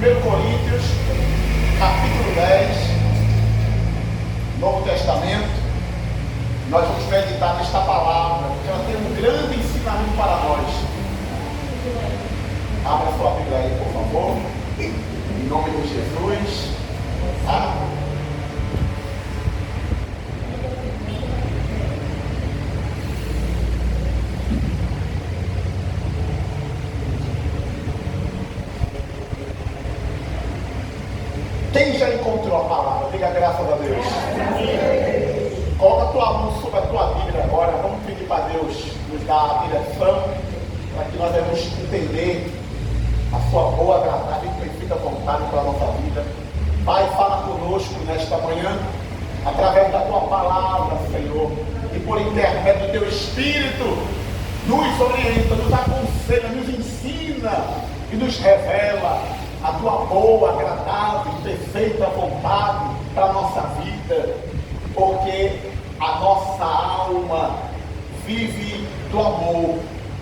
1 Coríntios, capítulo 10, Novo Testamento. Nós vamos meditar nesta palavra, porque ela tem um grande ensinamento para nós. Abra sua Bíblia aí, por favor. Em nome de Jesus. Quem já encontrou a palavra? Diga graças a Deus. Coloca a tua mão sobre a tua Bíblia agora. Vamos pedir para Deus nos dar a direção, para que nós devemos entender a sua boa, agradável e perfeita vontade para a nossa vida. Pai, fala conosco nesta manhã, através da tua palavra, Senhor, e por intermédio do teu Espírito, nos orienta, nos aconselha, nos ensina e nos revela a tua boa, agradável e perfeita vontade para a nossa vida, porque a nossa alma vive do amor,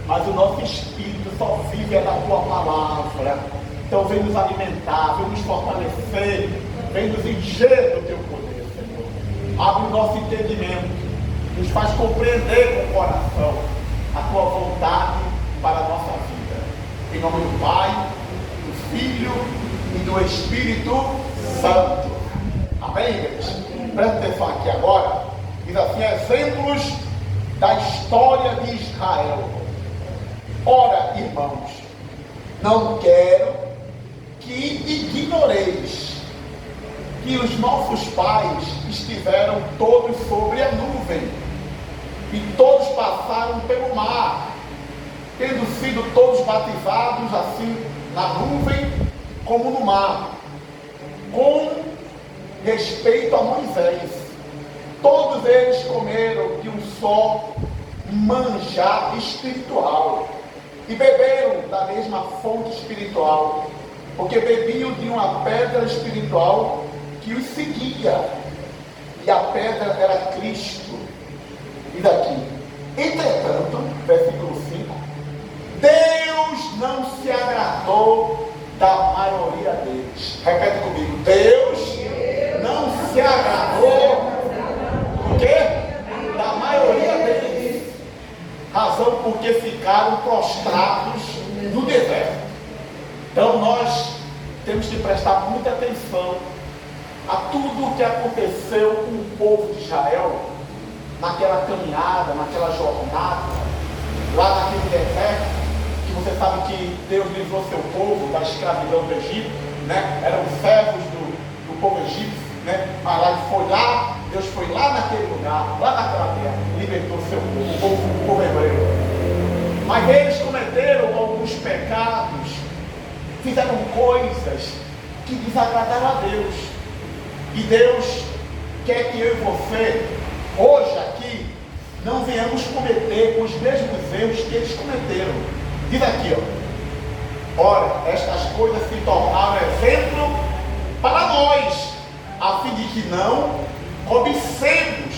mas o nosso espírito só vive da tua palavra. Então vem nos alimentar, vem nos fortalecer, vem nos encher do teu poder, Senhor. Abre o nosso entendimento, nos faz compreender com o coração a tua vontade para a nossa vida. Em nome do Pai, do Filho e do Espírito Santo. Amém, igreja? Presta atenção aqui agora. Diz assim: exemplos da história de Israel. Ora, irmãos, não quero que ignoreis que os nossos pais estiveram todos sobre a nuvem, e todos passaram pelo mar, tendo sido todos batizados assim na nuvem como no mar. Com respeito a Moisés, todos eles comeram de um só manjar espiritual e beberam da mesma fonte espiritual, porque bebiam de uma pedra espiritual que os seguia, e a pedra era Cristo. E daqui, entretanto, versículo 5, Deus não se agradou da maioria deles. Repete comigo: Deus não se agradou do quê? Da maioria deles. Razão porque ficaram prostrados no deserto. Então nós temos que prestar muita atenção a tudo o que aconteceu com o povo de Israel naquela caminhada, naquela jornada, lá naquele deserto, que você sabe que Deus livrou seu povo da escravidão do Egito, né? Eram servos do povo egípcio, né? Mas lá Deus foi lá naquele lugar, lá naquela terra, libertou seu povo, o povo hebreu. Mas eles cometeram alguns pecados, fizeram coisas que desagradaram a Deus. E Deus quer que eu e você, hoje aqui, não venhamos cometer os mesmos erros que eles cometeram. Diz aqui, ó: ora, estas coisas se tornaram exemplo para nós, a fim de que não cobicemos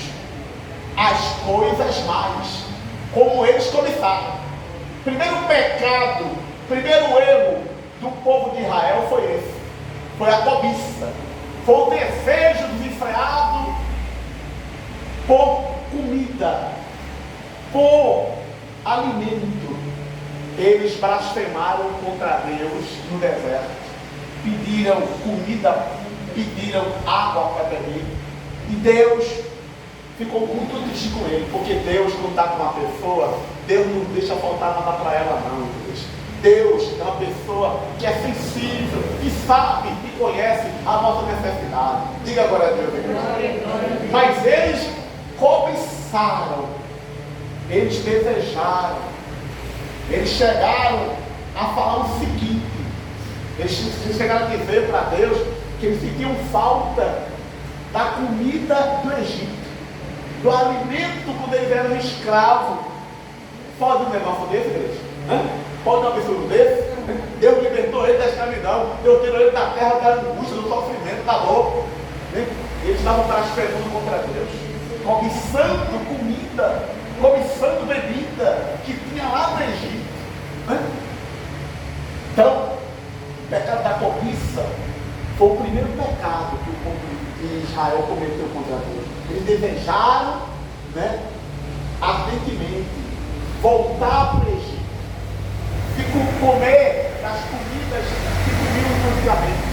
as coisas mais, como eles cobiçaram. Primeiro pecado, primeiro erro do povo de Israel foi esse: foi a cobiça, foi o desejo desenfreado por comida, por alimento. Eles blasfemaram contra Deus no deserto, pediram comida, pediram água para beber, e Deus ficou muito triste com ele, porque Deus, quando está com uma pessoa, Deus não deixa faltar nada para ela, não. Deus é uma pessoa que é sensível, que sabe e conhece a nossa necessidade. Diga agora a Deus, igreja. Mas eles cobiçaram, eles desejaram, eles chegaram a falar o seguinte: eles chegaram a dizer para Deus que eles sentiam falta da comida do Egito, do alimento quando eles eram escravos. Pode um negócio desse, igreja? Pode um absurdo desse? Deus libertou ele da escravidão, Deus tirou ele da terra da angústia, do sofrimento, da dor. Eles estavam blasfemando contra Deus, cobiçando comida, cobiçando bebida que tinha lá no Egito. Então, o pecado da cobiça primeiro pecado que o povo de Israel cometeu contra Deus. Eles desejaram, né, ardentemente voltar para o Egito e comer das comidas que comiam antigamente.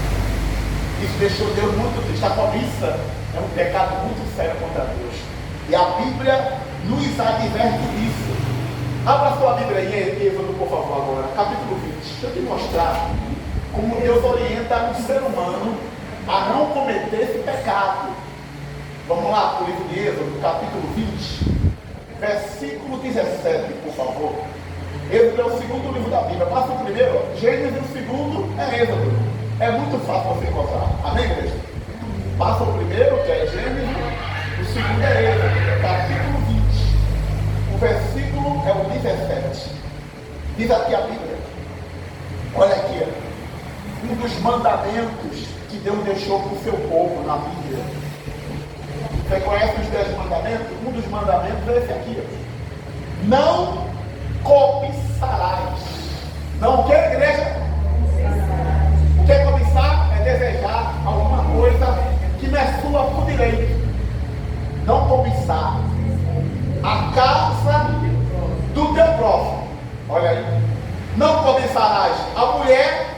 Isso deixou Deus muito triste. A cobiça é um pecado muito sério contra Deus. E a Bíblia nos adverte disso. Abra sua Bíblia aí, Êxodo, por favor, agora, capítulo 20. Deixa eu te mostrar como Deus orienta o ser humano a não cometer esse pecado. Vamos lá para o livro de Êxodo, capítulo 20, versículo 17, por favor. Êxodo é o segundo livro da Bíblia. Passa o primeiro, Gênesis, o segundo é Êxodo. É muito fácil você encontrar. Amém, igreja? Passa o primeiro, que é Gênesis, o segundo é Êxodo, capítulo 20. O versículo é o 17. Diz aqui a Bíblia. Olha aqui, um dos mandamentos que Deus deixou para o seu povo na Bíblia. Você conhece os 10 mandamentos? Um dos mandamentos é esse aqui. Não cobiçarás. Não o que, igreja? O que é cobiçar? É desejar alguma coisa que não é sua por direito. Não cobiçar a casa do teu próximo. Olha aí. Não cobiçarás a mulher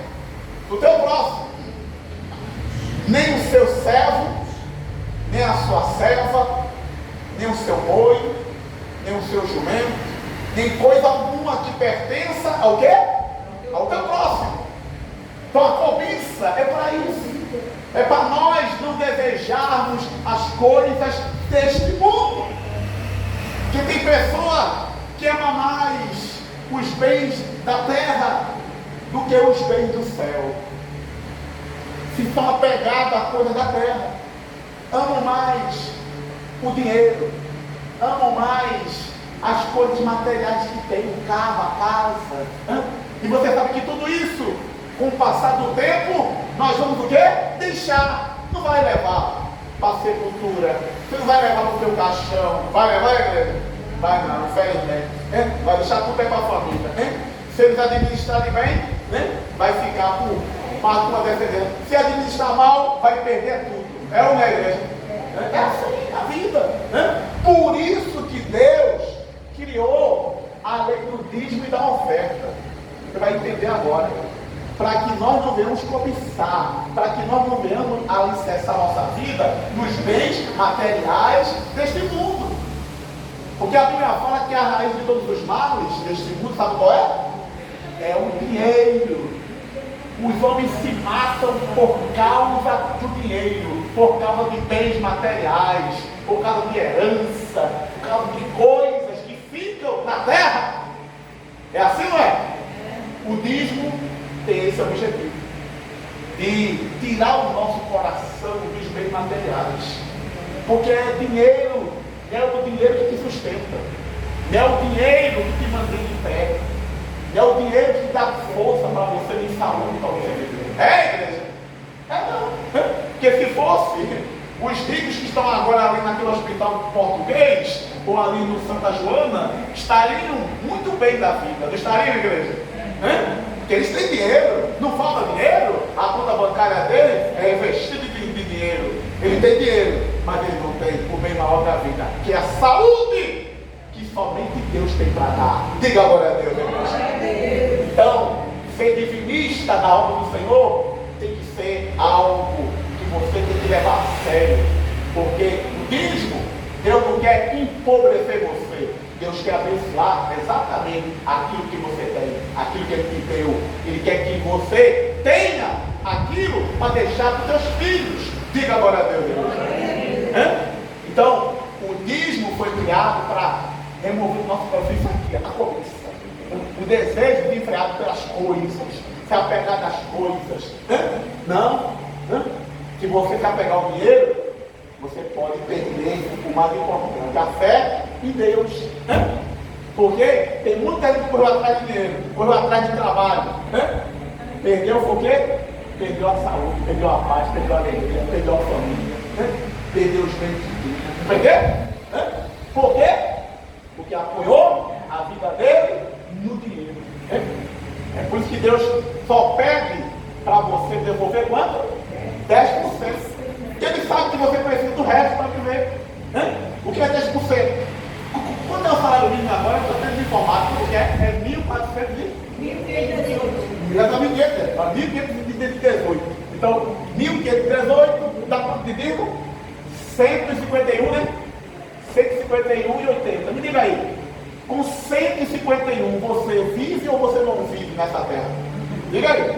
do teu próximo, nem o seu servo, nem a sua serva, nem o seu boi, nem o seu jumento, nem coisa alguma que pertença ao quê? Ao teu próximo. Então a cobiça é para isso. É para nós não desejarmos as coisas deste mundo. Que tem pessoa que ama mais os bens da terra do que os bens do céu. Se estão apegados à coisa da terra, amam mais o dinheiro, amam mais as coisas materiais que tem, o carro, a casa. E você sabe que tudo isso, com o passar do tempo, nós vamos o quê? Deixar. Não vai levar para a sepultura. Você não vai levar para o teu caixão. Vai levar, igreja? Vai não, infelizmente. Vai deixar tudo bem para a família. Se eles administrarem bem, vai ficar para a tua descendência. Se administrar mal, vai perder tudo. É uma igreja. É assim a vida. Por isso que Deus criou a lei do dízimo e da oferta. Você vai entender agora. Para que nós não venhamos cobiçar, para que nós não venhamos alicerçar a nossa vida nos bens materiais deste mundo. Porque a Bíblia fala que a raiz de todos os males deste mundo, sabe qual é? É o dinheiro. Os homens se matam por causa do dinheiro, por causa de bens materiais, por causa de herança, por causa de coisas que ficam na terra. É assim, não é? O dízimo tem esse objetivo, de tirar o nosso coração dos bens materiais, porque é dinheiro, é o dinheiro que te sustenta, é o dinheiro que te mantém de pé, é o dinheiro que dá força para você, de saúde para você viver. É, igreja? É não, porque se fosse os ricos que estão agora ali naquele hospital português, ou ali no Santa Joana, estariam muito bem da vida, não estariam, igreja? Porque eles têm dinheiro, não falta dinheiro, a conta bancária dele é investida de dinheiro. Ele tem dinheiro, mas ele não tem o bem maior da vida, que é a saúde, que somente Deus tem para dar. Diga agora a Deus, irmãos. Então, ser divinista da obra do Senhor tem que ser algo que você tem que levar a sério, porque o dízimo, Deus não quer empobrecer você. Deus quer abençoar exatamente aquilo que você tem, aquilo que Ele te deu. Ele quer que você tenha aquilo para deixar para os seus filhos. Diga agora a Deus, irmãos. Então, o dízimo foi criado para remover o nosso coração, isso aqui, a cobiça. O desejo de enfreado pelas coisas, se apegar das coisas. Não. Se você se apegar ao dinheiro, você pode perder o mais importante, a fé em Deus. Porque tem muita gente que correu atrás de dinheiro, correu atrás de trabalho. Perdeu o quê? Perdeu a saúde, perdeu a paz, perdeu a alegria, perdeu a família, perdeu os bens de Deus. Entendeu? Por quê? Porque apoiou a vida dele no dinheiro. É por isso que Deus só pede para você devolver quanto? 10%. que é 1418. Exatamente, 1518. Então, 1518 dá quanto de digo? 151, né? 151 e 80. Me diga aí, com 151 você vive ou você não vive nessa terra? Diga aí.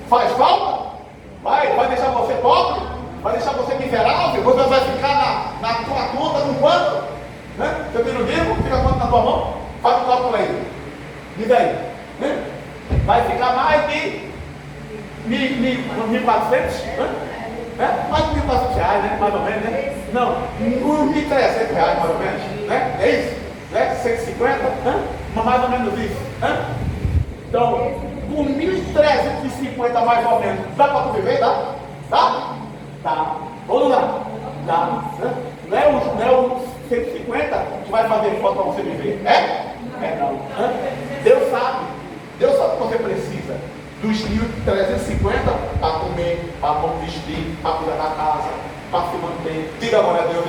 Faz falta? Vai deixar você pobre? Vai deixar você miserável? Você vai ficar na tua conta com quanto? Você tem no livro? Fica quanto na tua mão? Faz o cálculo aí. Diz aí. Vai ficar mais de 1.400? Mais de 1.400 reais, né? Mais ou menos, né? Não, uns 1.300 reais, mais ou menos. Né? É isso? Né? 150? Mais ou menos isso. Então, com 1.350 mais ou menos, dá para tu viver? Dá? Dá. Ou não dá? Dá. Não é os 150 que vai fazer falta para você viver. É não. Deus sabe o que você precisa. Dos 1.350 para comer, para vestir, para cuidar da casa, para se manter. Diga agora a Deus.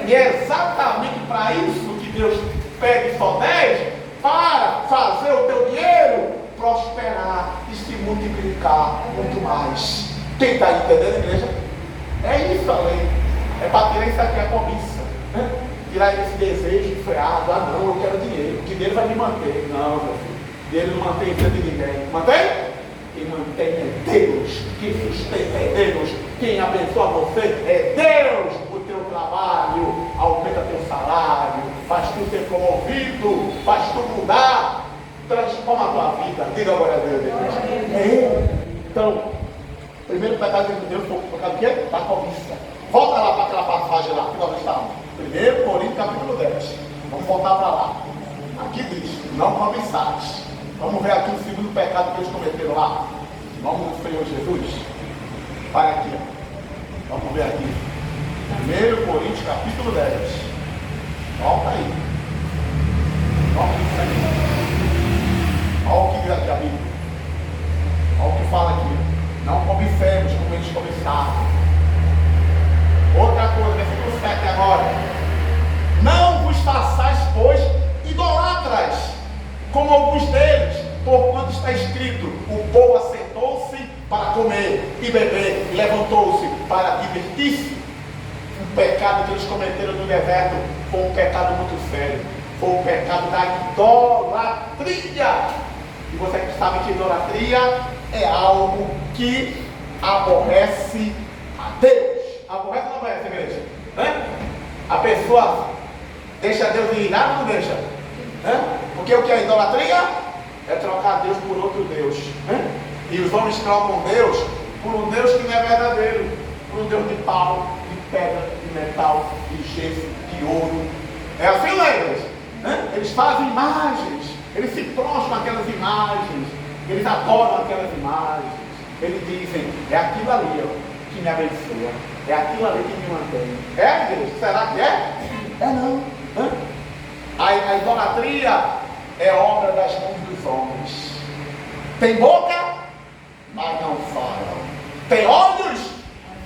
E é exatamente para isso que Deus pede só 10, para fazer o teu dinheiro prosperar e se multiplicar muito mais. Quem está entendendo, igreja? É isso a lei. É para tirar isso aqui, a cobiça. Tirar esse desejo freado. Ah não, eu quero dinheiro. O dinheiro vai me manter. Não, meu filho. Dinheiro não mantém vida de ninguém. Mantém? Quem mantém é Deus. Quem sustenta é Deus. Quem abençoa você é Deus. O teu trabalho aumenta teu salário, faz tu ser promovido, faz tu mudar, transforma a tua vida. Diga agora a Deus. Então, primeiro pecado de Deus foi o pecado do quê? Da cobiça. Volta lá para aquela passagem lá, que nós estávamos. 1 Coríntios capítulo 10. Vamos voltar para lá. Aqui diz, não cobiçais. Vamos ver aqui o segundo pecado que eles cometeram lá. Em nome do Senhor Jesus. Para aqui, ó. Vamos ver aqui. 1 Coríntios capítulo 10. Volta aí. Volta isso aí. Olha o que diz aqui a Bíblia. Olha o que fala aqui. Não cobicemos como eles cobiçaram. Outra coisa, versículo 7 agora. Não vos façais, pois, idolatras, como alguns deles, porquanto está escrito: o povo assentou-se para comer e beber, e levantou-se para divertir-se. O pecado que eles cometeram no deserto foi um pecado muito sério. Foi o pecado da idolatria. E você que sabe que idolatria é algo que aborrece a Deus. Aborrece ou não aborrece, igreja? A pessoa deixa Deus irado ou não deixa? Porque o que é idolatria? É trocar Deus por outro Deus. E os homens trocam Deus por um Deus que não é verdadeiro. Por um Deus de pau, de pedra, de metal, de gesso, de ouro. É assim, não é, igreja? Eles fazem imagens. Eles se prostram aquelas imagens. Eles adoram aquelas imagens. Eles dizem, é aquilo ali, ó, que me abençoa. É aquilo ali que me mantém. É, igreja? Será que é? É não. A idolatria é obra das mãos dos homens. Tem boca, mas não falam. Tem olhos,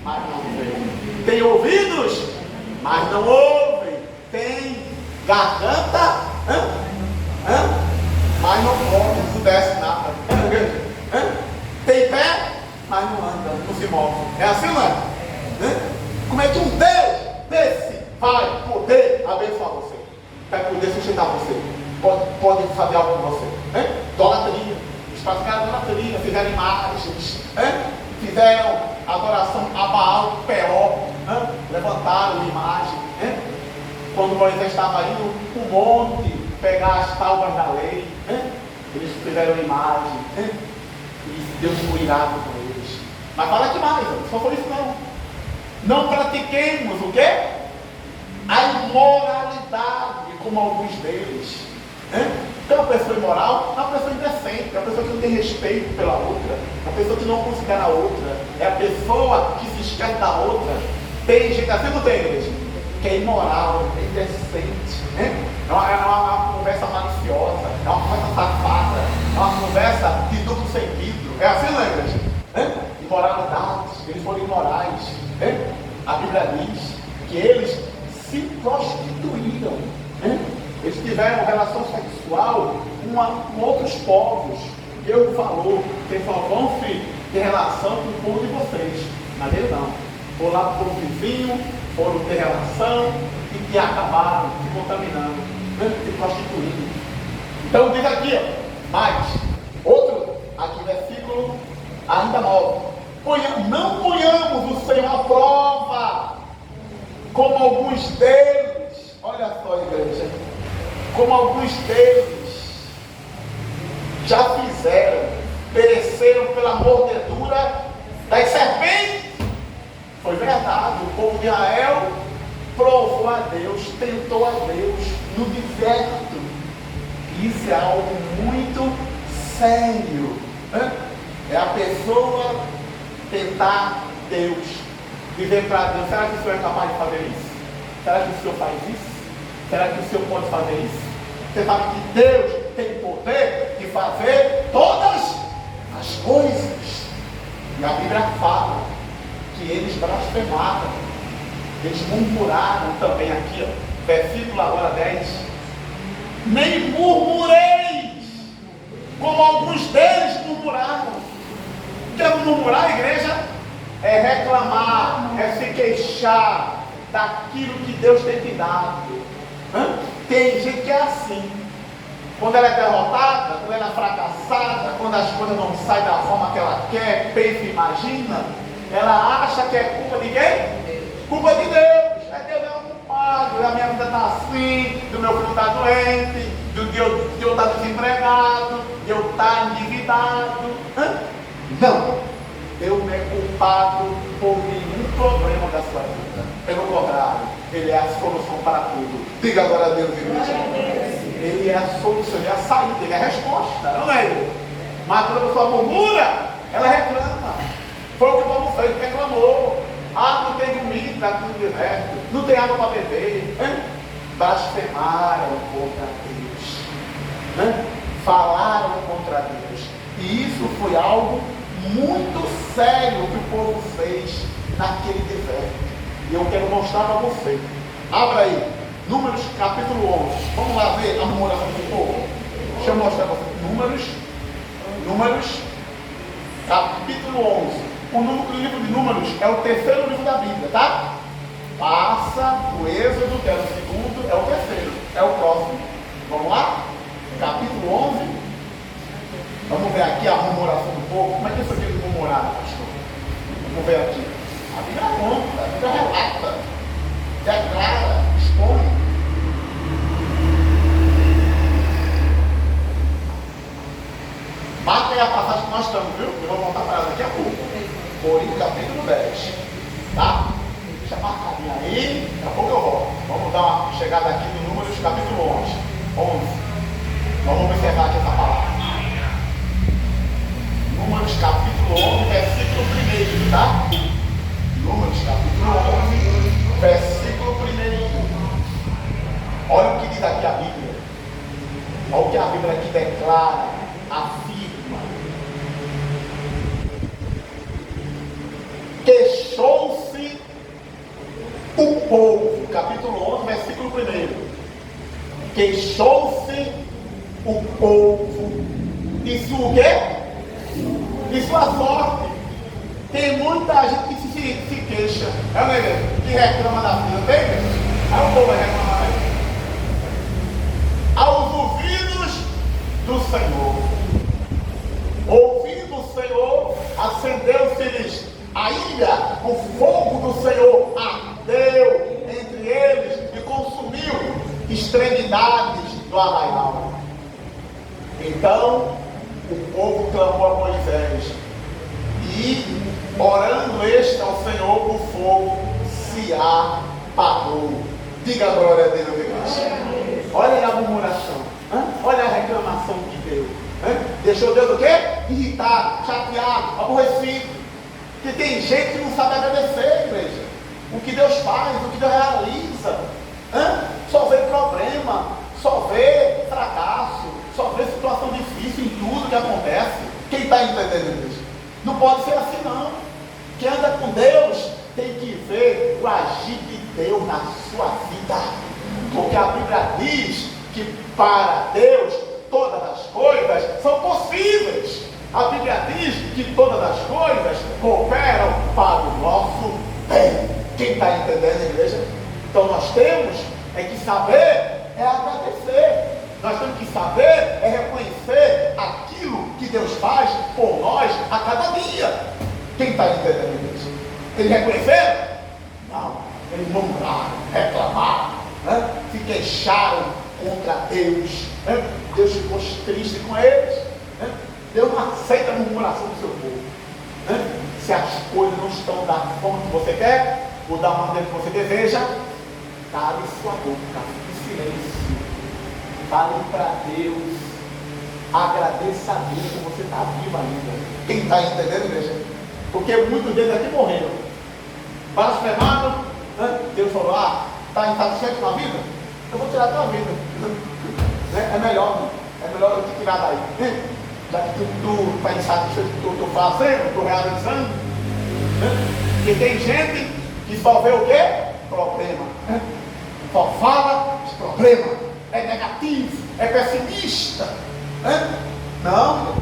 mas não veem. Tem ouvidos, mas não ouvem. Tem garganta, mas não come, não desce nada. Tem pé, mas não anda, não se move. É assim, não é? Como é que um Deus desse vai poder abençoar você? Vai poder sustentar você? Pode fazer algo com você? Idolatria. Eles praticaram idolatria, fizeram imagens, fizeram adoração a Baal, Peor, levantaram imagem. Quando Moisés estava indo para o monte pegar as tábuas da lei, eles fizeram imagem, e Deus foi irado com eles. Mas fala que mais, só por isso não. Não pratiquemos o quê? A imoralidade, como alguns deles. Então, uma pessoa imoral é uma pessoa indecente, é uma pessoa que não tem respeito pela outra, é uma pessoa que não considera a outra, é a pessoa que se esquece da outra. Tem gente assim, não tem, igreja? Que é imoral, é indecente, é uma conversa maliciosa, é uma conversa safada, é uma conversa de duplo sentido. É assim, não é, igreja? Imoralidades, eles foram imorais. A Bíblia diz que eles se prostituíram. Eles tiveram relação sexual com outros povos. Deus falou, vocês só vão se ter relação com o povo de vocês. Mas eles não. Foram lá para o povo vizinho, foram ter relação e acabaram se contaminando, se prostituindo. Então diz aqui, mas, outro, aqui versículo ainda 9. Não ponhamos o Senhor à prova, como alguns deles, olha só, igreja, como alguns deles já fizeram, pereceram pela mordedura das serpentes. Foi verdade, o povo de Israel provou a Deus, tentou a Deus no deserto. Isso é algo muito sério. É a pessoa tentar Deus, dizer para Deus: será que o Senhor é capaz de fazer isso? Será que o Senhor faz isso? Será que o Senhor pode fazer isso? Você sabe que Deus tem poder de fazer todas as coisas. E a Bíblia fala que eles blasfemaram, eles murmuraram também aqui, versículo agora 10. Nem murmureis, como alguns deles murmuraram. Porque murmurar, a igreja, é reclamar, é se queixar daquilo que Deus tem te dado. Tem gente que é assim. Quando ela é derrotada, quando ela é fracassada, quando as coisas não saem da forma que ela quer, pensa e imagina, ela acha que é culpa de quem? Culpa de Deus. Deus é um culpado, a minha vida está assim, do meu filho está doente, de eu estar desempregado, de eu estar endividado. Não, Deus não é culpado por nenhum problema da sua vida. Pelo contrário, Ele é a solução para tudo. Diga agora a Deus, igreja. Ele é a solução, Ele é a saída, Ele é a resposta, não é Ele. Mas quando a pessoa murmura, ela reclama. Foi o que o povo fez, reclamou. Não tem comida, está tudo deserto, não tem água para beber. Blasfemaram contra Deus, falaram contra Deus. E isso foi algo muito sério que o povo fez naquele deserto. E eu quero mostrar para você. Abra aí, Números capítulo 11. Vamos lá ver a murmuração do povo. Deixa eu mostrar para você. Números capítulo 11. O livro de Números é o terceiro livro da Bíblia, tá? Passa o Êxodo, que é o segundo, é o terceiro, é o próximo. Vamos lá? Capítulo 11. Vamos ver aqui a murmuração do povo. Como é que foi que eles murmuraram, pastor? Vamos ver aqui. A Bíblia conta, a Bíblia relata, declara, expõe. Marca aí a passagem que nós estamos, viu? Eu vou voltar para ela daqui a pouco. Coríntios capítulo 10. Tá? Deixa marcadinha aí, daqui a pouco eu volto. Vamos dar uma chegada aqui no Números capítulo 11. Vamos observar aqui essa palavra. Números capítulo 11, versículo 1, tá? Números capítulo 11, versículo 1. Olha o que diz aqui a Bíblia. Olha o que a Bíblia aqui declara, afirma. Queixou-se o povo, capítulo 11, versículo 1. Queixou-se o povo de sua o quê? De sua sorte. Tem muita gente que se queixa, que reclama da vida, tem? Aí o povo vai reclamar aí. Aos ouvidos do Senhor, ouvindo o Senhor, acendeu-se-lhes a ira, o fogo do Senhor ardeu entre eles e consumiu extremidades do arraial. Então o povo clamou a Moisés e, orando este ao Senhor, o fogo se apagou. Diga a glória a Deus, igreja. Olha a murmuração, olha a reclamação que deu. Deixou Deus o quê? Irritado, chateado, aborrecido. Porque tem gente que não sabe agradecer, igreja. O que Deus faz, o que Deus realiza. Só vê problema, só vê fracasso, só vê situação difícil em tudo que acontece. Quem está entendendo, igreja? Não pode ser assim, não. Quem anda com Deus tem que ver o agir de Deus na sua vida. Porque a Bíblia diz que para Deus todas as coisas são possíveis. A Bíblia diz que todas as coisas cooperam para o nosso bem. Quem está entendendo, igreja? Então nós temos que saber agradecer. Nós temos que saber reconhecer aquilo que Deus faz por nós a cada dia. Quem está entendendo isso? Eles reconheceram? Não. Eles murmuraram, reclamaram, né? Se queixaram contra Deus. Né? Deus ficou triste com eles. Né? Deus não aceita a murmuração do seu povo. Né? Se as coisas não estão da forma que você quer, ou da maneira que você deseja, cale sua boca, fique em silêncio. Fale para Deus. Agradeça a Deus que você está vivo ainda. Quem está entendendo, igreja? Porque muitos deles aqui morreram. Blasfemaram, né? Deus falou, está insatisfeito com a vida? Eu vou tirar a tua vida. Né? É melhor eu te tirar daí. Né? Já que tu está insatisfeito com o que eu estou fazendo, estou realizando. Né? Porque tem gente que só vê o quê? Problema. Né? Só fala de problema. É negativo, é pessimista. Né? Não,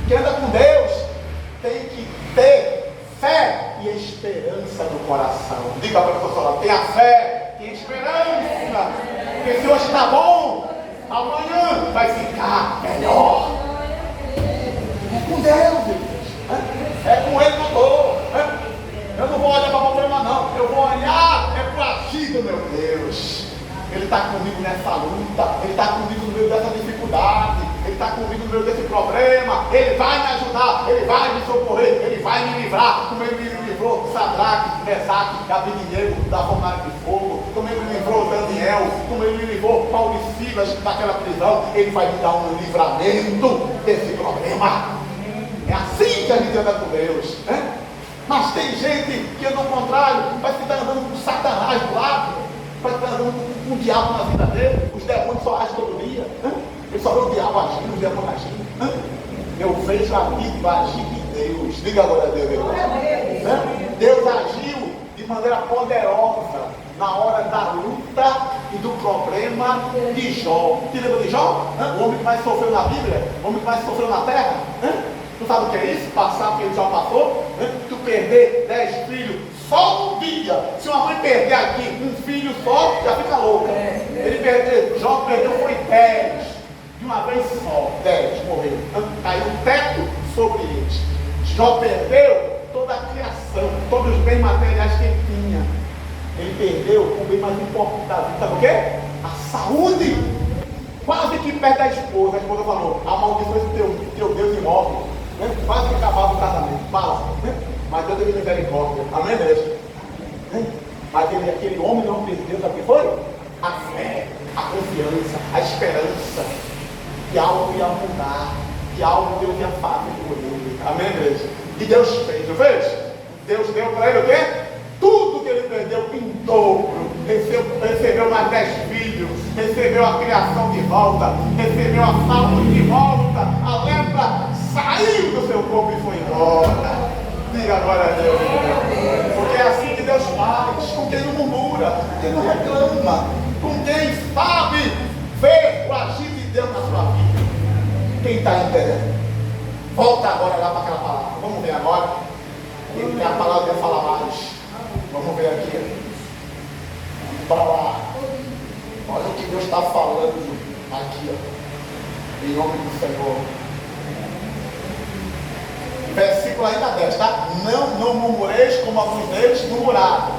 quem anda com Deus tem que ter fé e esperança no coração. Diga para a pessoa, tenha fé e esperança. Porque se hoje está bom, amanhã vai ficar melhor. É com Deus, gente. É com Ele que eu estou. Eu não vou olhar para o problema, não. Eu vou olhar para o agir do meu Deus. Ele está comigo nessa luta, Ele está comigo no meio dessa dificuldade, Ele está comigo no meio desse problema, Ele vai me ajudar, Ele vai me socorrer, Ele vai me livrar, como Ele me livrou Sadraque, Mesaque, Abednego, da fornalha de fogo, como Ele me livrou Daniel, como Ele me livrou Paulo e Silas daquela prisão, Ele vai me dar um livramento desse problema. É assim que a gente anda com Deus, né? Mas tem gente que, do contrário, vai ficar andando com Satanás do lado. Vai estar andando com o diabo na vida dele. Os demônios só agem todo dia. Ele só vê o diabo agindo, os demônios agindo. Eu vejo a vida agir de Deus. Diga agora a Deus. Deus agiu de maneira poderosa na hora da luta e do problema de Jó. Você lembra de Jó? O homem que mais sofreu na Bíblia? O homem que mais sofreu na terra? Tu sabe o que é isso? Passar pelo que Jó passou? Tu perder 10 filhos só um dia. Se uma mãe perder aqui um filho só, já fica louca. Jó perdeu foi 10. De uma vez só, 10 morreu. Caiu um teto sobre eles. Jó perdeu toda a criação, todos os bens materiais que ele tinha. Ele perdeu o bem mais importante da vida. Sabe o quê? A saúde. Quase que perde a esposa. A esposa falou, amaldiçoa esse teu Deus e morre. Quase que acabava o casamento. Quase. Mas Deus teve misericórdia. Amém, igreja? Mas aquele homem não fez Deus, sabe o que foi? A fé, a confiança, a esperança. Que algo ia mudar. Que algo Deus ia fazer por ele. Amém, igreja? E Deus fez, não fez? Deus deu para ele o quê? Tudo que ele perdeu em dobro. Recebeu mais 10 filhos. Recebeu a criação de volta. Recebeu a saúde de volta. A lepra saiu do seu corpo e foi embora. Diga agora a Deus. Porque é assim que Deus faz. Com quem não murmura, com quem não reclama, com quem sabe ver o agir de Deus na sua vida. Quem está entendendo? Volta agora lá para aquela palavra. Vamos ver agora. E a palavra vai falar mais. Vamos ver aqui. Para lá. Olha o que Deus está falando aqui, ó. Em nome do Senhor. Versículo ainda 10, tá? Não murmureis como alguns deles murmuraram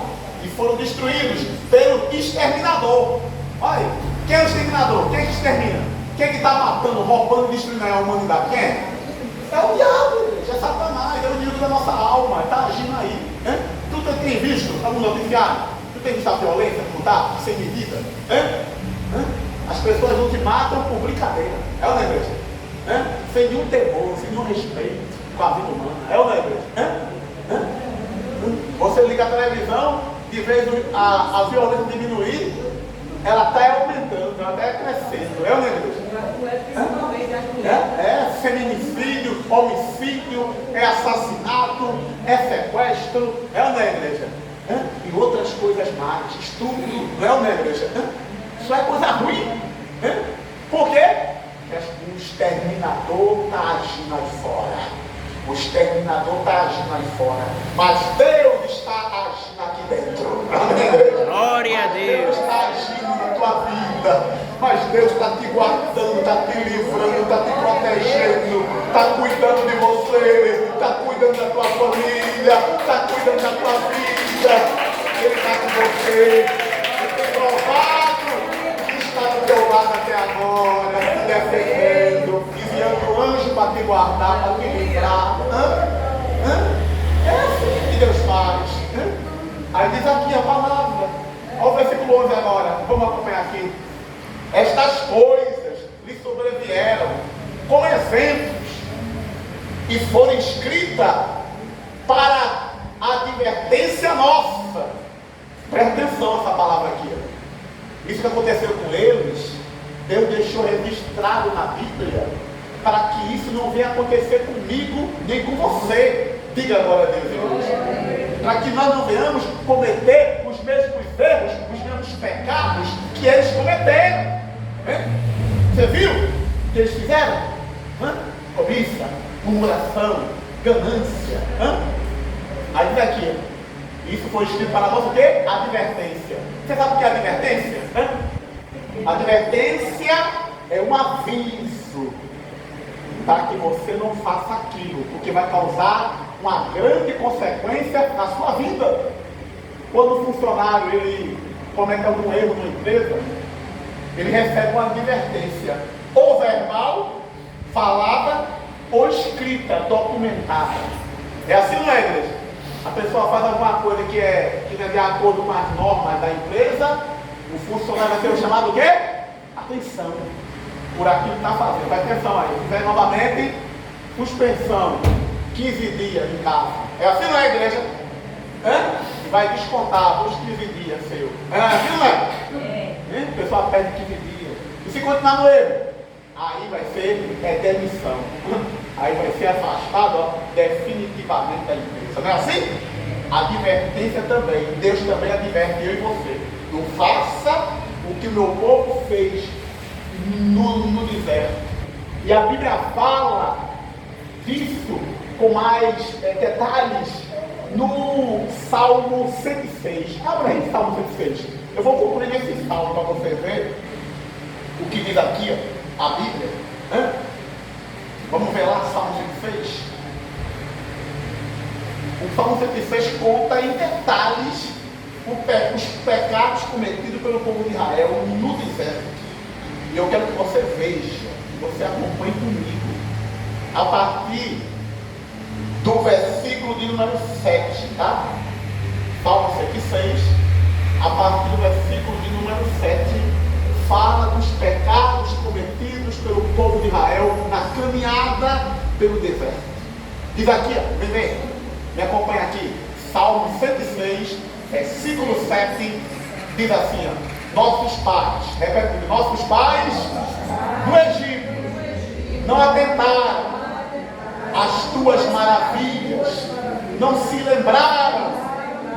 e foram destruídos pelo exterminador. Olha, quem é o exterminador? Quem é que extermina? Quem é que está matando, roubando e destruindo a humanidade? Quem é? É o diabo, é Satanás, é o inimigo da nossa alma, está agindo aí. Né? Tu tem visto algum noticiário? Tu tem visto a violência como está, sem medida? As pessoas não te matam por brincadeira. É ou não é, igreja? Sem nenhum temor, sem nenhum respeito com a vida humana. É ou não é, igreja? Você liga a televisão, de vez a violência diminuir, ela está aumentando, ela está crescendo. É ou não é, igreja? É feminicídio, homicídio, é assassinato, é sequestro. É ou não é, igreja? E outras coisas mais, estupro. Não é ou não é, igreja? Isso é coisa ruim. Por quê? O exterminador está agindo aí fora. O exterminador está agindo aí fora. Mas Deus está agindo aqui dentro. Glória a Deus. Deus está agindo na tua vida. Mas Deus está te guardando, está te livrando, está te protegendo, está cuidando de você, está cuidando da tua família, está cuidando da tua vida. Ele está com você. Ele tem provado que está do teu lado até agora, te defendendo, enviando anjo para te guardar, para te livrar. É assim que Deus faz. Aí diz aqui a palavra. Olha o versículo 11 agora. Vamos acompanhar aqui. Estas coisas lhe sobrevieram como exemplos e foram escritas para advertência nossa. Presta atenção essa palavra aqui. Isso que aconteceu com eles, Deus deixou registrado na Bíblia para que isso não venha acontecer comigo nem com você. Diga agora a Deus, irmãos. Para que nós não venhamos cometer os mesmos erros, os mesmos pecados que eles cometeram. Você viu o que eles fizeram? Cobiça, murmuração, ganância. Aí diz aqui, isso foi escrito para nós o quê? Advertência. Você sabe o que é advertência? Advertência é um aviso para que você não faça aquilo, porque vai causar uma grande consequência na sua vida. Quando o funcionário ele comete algum erro na empresa, ele recebe uma advertência, ou verbal, falada, ou escrita, documentada. É assim, não é, igreja? A pessoa faz alguma coisa que não é de acordo com as normas da empresa, o funcionário vai ter o chamado o quê? Atenção por aquilo que está fazendo. Presta atenção aí. Se fizer novamente, suspensão, 15 dias em casa. É assim, não é, igreja? E vai descontar os 15 dias seu. É assim, não é? O pessoal pede 15 dias. E se continuar no erro, aí vai ser demissão. Aí vai ser afastado definitivamente da empresa. Não é assim? Advertência também. Deus também adverte eu e você. Não faça o que o meu povo fez no deserto. E a Bíblia fala disso com mais detalhes no Salmo 106. Abra aí, Salmo 106. Eu vou concluir nesse salmo para você ver o que diz aqui, ó, a Bíblia. Vamos ver lá, Salmo 106. O Salmo 106 conta em detalhes os pecados cometidos pelo povo de Israel no deserto. E eu quero que você veja, que você acompanhe comigo, a partir do versículo de número 7, tá? Salmo 106, a partir do versículo de número 7, fala dos pecados cometidos pelo povo de Israel na caminhada pelo deserto. Diz aqui, ó, vem, me acompanha aqui, Salmo 106, versículo 7, diz assim, ó, nossos pais, repete, nossos pais no Egito não atentaram às tuas maravilhas, não se lembraram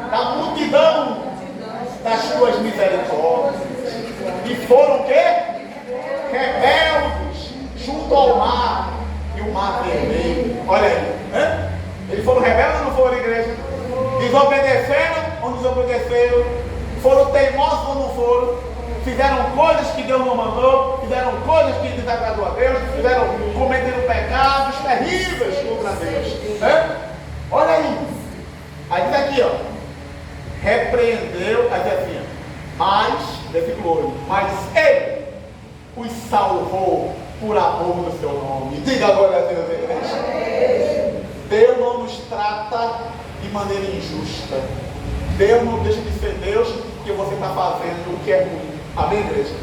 da multidão das tuas misericórdias, e foram o quê? Rebeldes junto ao mar e o mar vermelho. Olha aí, eles foram rebeldes ou não foram, igreja? Desobedeceram ou não desobedeceram? Foram teimosos ou não foram? Fizeram coisas que Deus não mandou, fizeram coisas que desagradou a Deus, cometeram pecados terríveis contra Deus. Olha aí. Aí diz aqui, ó, repreendeu, aí diz assim, mas, versículo 8, mas ele os salvou por amor do seu nome. Diga agora a Deus, igreja. Deus não nos trata de maneira injusta. Deus não deixa de ser Deus porque você está fazendo o que é ruim. Amém, igreja?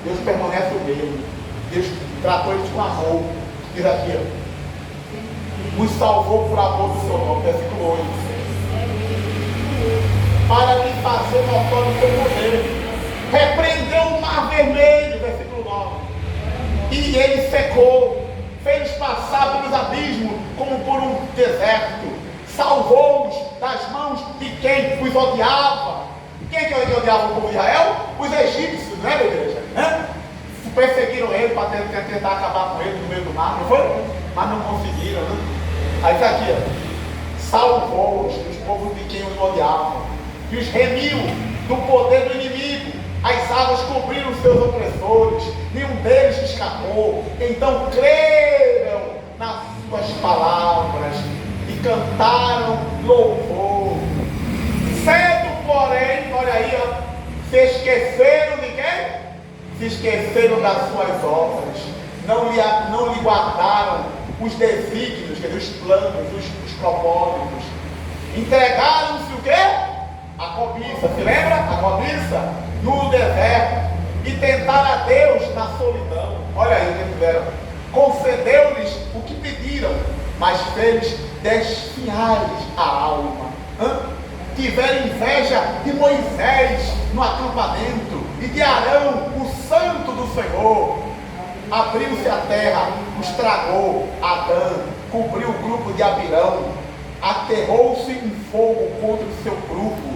Deus permanece o mesmo. Deus tratou eles com amor. Diz aqui, ó, nos salvou por amor do seu nome. Versículo 8. Para lhe fazer notório o seu poder. Repreendeu o mar vermelho. Versículo 9. E ele secou. Fez passar pelos abismos como por um deserto. Salvou-os das mãos de quem os odiava. Quem que odiava o povo de Israel? Os egípcios, não é, igreja? perseguiram ele para tentar acabar com ele no meio do mar, não foi? Mas não conseguiram, né? Aí está aqui, ó. Salvou-os dos povos de quem os odiavam e os remiu do poder do inimigo. As águas cobriram seus opressores, nenhum deles escapou. Então creram nas suas palavras e cantaram louvor. Cedo, porém, olha aí, ó, se esqueceram de quem? Se esqueceram das suas obras, não lhe guardaram os desígnios, quer dizer, os planos, os propósitos. Entregaram-se o quê? A cobiça, se lembra? A cobiça no deserto. E tentaram a Deus na solidão. Olha aí o que fizeram. Concedeu-lhes o que pediram, mas fez desfiar-lhes a alma. Tiveram inveja de Moisés no acampamento e de Arão, o santo do Senhor. Abriu-se a terra, os tragou. Adã cobriu o grupo de Abirão. Aterrou-se em fogo contra o seu grupo,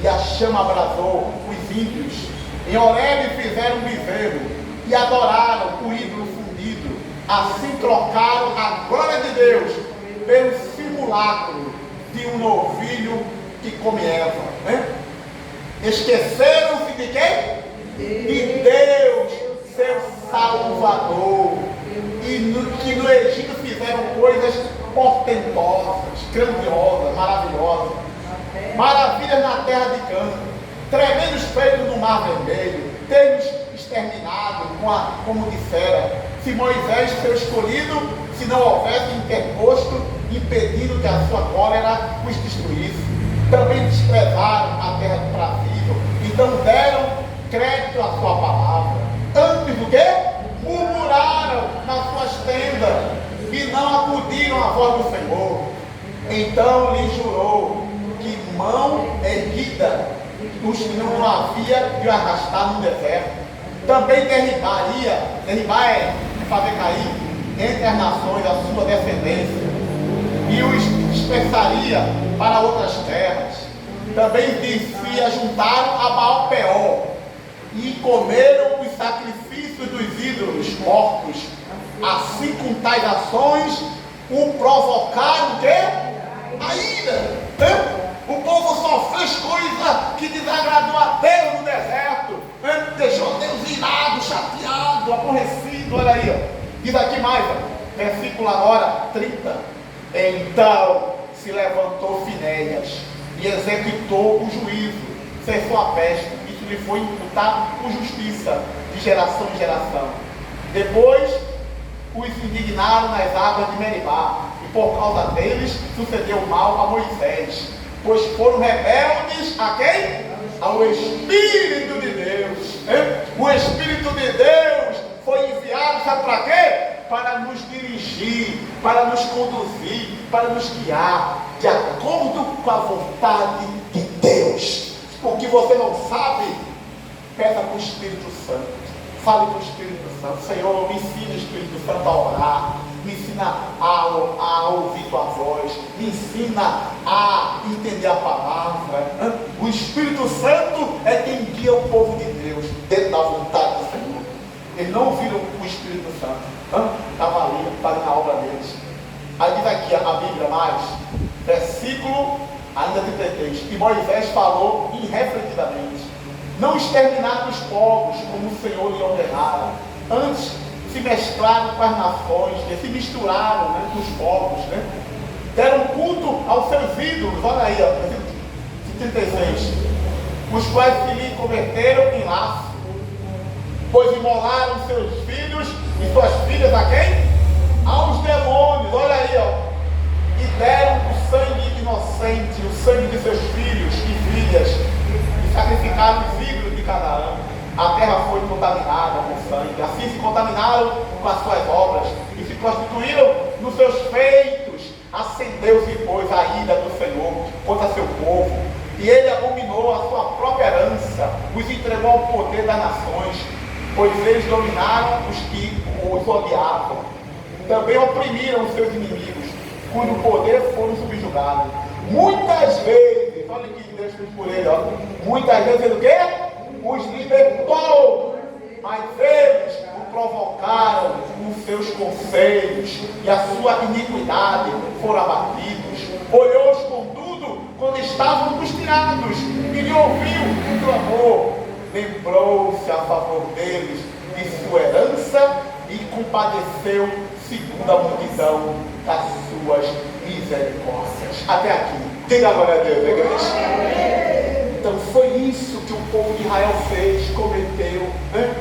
e a chama abrasou os ímpios. Em Horebe fizeram um bezerro e adoraram o ídolo fundido. Assim trocaram a glória de Deus pelo simulacro de um novilho que come erva, né? Esqueceram-se de quem? De Deus, seu Salvador. E que no Egito fizeram coisas portentosas, grandiosas, maravilhosas. Maravilhas na terra de Cã, tremendos feitos no mar vermelho, termos exterminado, como dissera, se Moisés, seu escolhido, se não houvesse interposto, impedindo que a sua cólera os destruísse. Também desprezaram a terra do prazível, então deram crédito à sua palavra. Antes do que? Murmuraram nas suas tendas e não acudiram à voz do Senhor. Então lhe jurou que mão erguida os que não havia de arrastar no deserto. Também derribar é fazer cair entre as nações a sua descendência, e os dispersaria para outras terras. Também se ajuntaram a Baal-Peor e comeram os sacrifícios dos ídolos mortos. Assim, com tais ações, o provocaram o quê? A ira. O povo só fez coisa que desagradou a Deus no deserto. Deixou Deus irado, chateado, aborrecido. Olha aí, ó. Diz aqui mais, ó, versículo agora 30. Então se levantou Finéias e executou o juízo, cessou a peste. Isso lhe foi imputado por justiça de geração em geração. Depois os indignaram nas águas de Meribá, e por causa deles sucedeu mal a Moisés, pois foram rebeldes a quem? Ao Espírito de Deus. O Espírito de Deus foi enviado, sabe para quê? Para nos dirigir, para nos conduzir, para nos guiar de acordo com a vontade de Deus. Porque você não sabe, peça para o Espírito Santo. Fale com o Espírito Santo. Senhor, me ensina, Espírito Santo, a orar. Me ensina a ouvir tua voz. Me ensina a entender a palavra. O Espírito Santo é quem guia o povo de Deus dentro da vontade do Senhor. Eles não viram o Espírito Santo. Estava ali fazendo a obra deles. Aí diz aqui a Bíblia mais, versículo ainda 33. E Moisés falou irrefletidamente. Não exterminaram os povos como o Senhor lhe ordenara. Antes se mesclaram com as nações, se misturaram, né, com os povos, né? Deram culto aos seus ídolos. Olha aí, ó, 36. Os quais se lhe converteram em laço, pois imolaram seus filhos e suas filhas a quem? Aos demônios. Olha aí, ó. E deram o sangue inocente, o sangue de seus filhos e filhas, e sacrificaram os ídolos de Canaã. A terra foi contaminada com sangue. Assim se contaminaram com as suas obras e se prostituíram nos seus feitos. Acendeu-se, pois, a ira do Senhor contra seu povo, e ele abominou a sua própria herança, os entregou ao poder das nações, pois eles dominaram os que os odiavam. Também oprimiram os seus inimigos, cujo poder foram subjugados. Muitas vezes, olha o que Deus fez por ele, ó. Muitas vezes ele o quê? Os libertou mas eles o provocaram com seus conselhos, e a sua iniquidade foram abatidos. Olhou-os, contudo, quando estavam angustiados, e lhe ouviu o clamor. Lembrou-se a favor deles de sua herança e compadeceu segundo a multidão das suas misericórdias. Até aqui. Diga a glória a Deus, igreja. Então foi isso que o povo de Israel fez, cometeu, né?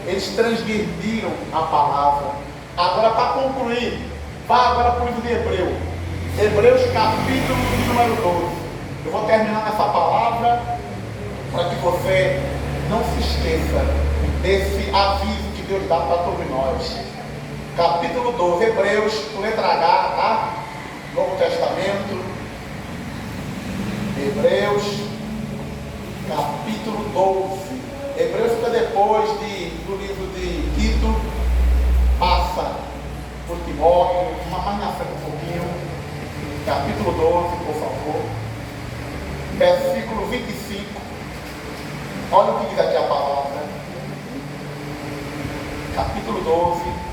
Eles transgrediram a palavra. Agora, para concluir, vá agora para o livro de Hebreus capítulo número 12. Eu vou terminar nessa palavra para que você não se esqueça desse aviso que Deus dá para todos nós. Capítulo 12, Hebreus, letra H, tá? Novo Testamento. Hebreus, capítulo 12. Hebreus fica depois do livro de Tito, passa por Timóteo, mais na frente um pouquinho. Capítulo 12, por favor. Versículo 25. Olha o que diz aqui a palavra. Capítulo 12.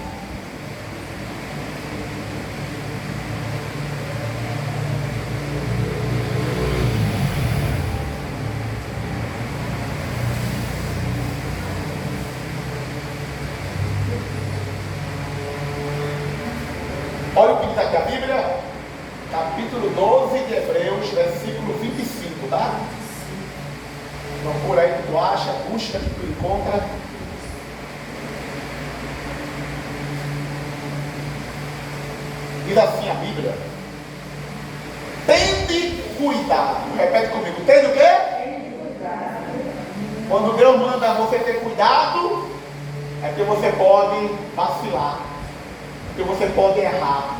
Olha o que diz aqui a Bíblia, capítulo 12 de Hebreus, versículo 25, tá? Procura aí que tu acha, busca que tu encontra. Diz assim a Bíblia: tende cuidado. Repete comigo, tende o quê? Quando Deus manda você ter cuidado, é que você pode vacilar, que você pode errar,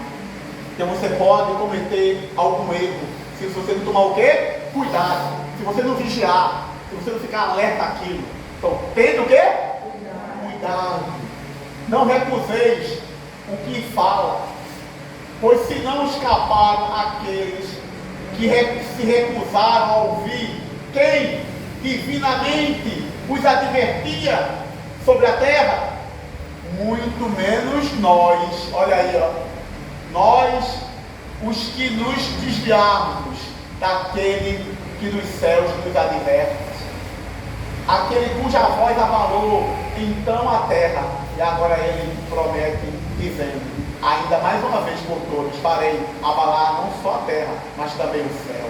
que você pode cometer algum erro, se você não tomar o quê? Cuidado, se você não vigiar, se você não ficar alerta àquilo. Então, tendo o quê? Cuidado. Não recuseis o que fala, pois se não escaparam aqueles que se recusaram a ouvir quem divinamente os advertia sobre a terra, muito menos nós, olha aí, ó, nós, os que nos desviamos daquele que dos céus nos adverte, aquele cuja voz abalou então a terra, e agora ele promete, dizendo: ainda mais uma vez por todos farei abalar não só a terra, mas também o céu.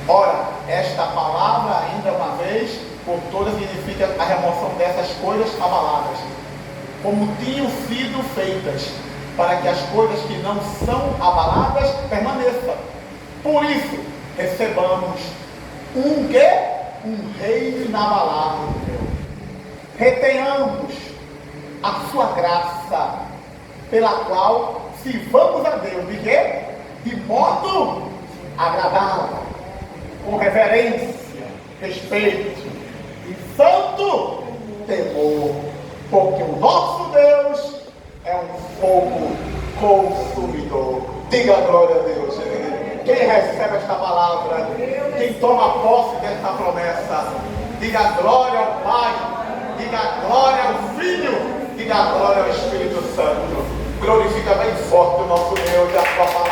Ora, esta palavra, ainda uma vez por todas, significa a remoção dessas coisas abaladas, como tinham sido feitas, para que as coisas que não são abaladas permaneçam. Por isso, recebamos um quê? Um reino inabalável. Retenhamos a sua graça, pela qual sirvamos a Deus de quê? De modo agradável, com reverência, respeito e santo temor, porque o nosso Deus é um fogo consumidor. Diga a glória a Deus. Quem recebe esta palavra, quem toma posse desta promessa, diga glória ao Pai, diga glória ao Filho, diga glória ao Espírito Santo. Glorifica bem forte o nosso Deus e a sua palavra.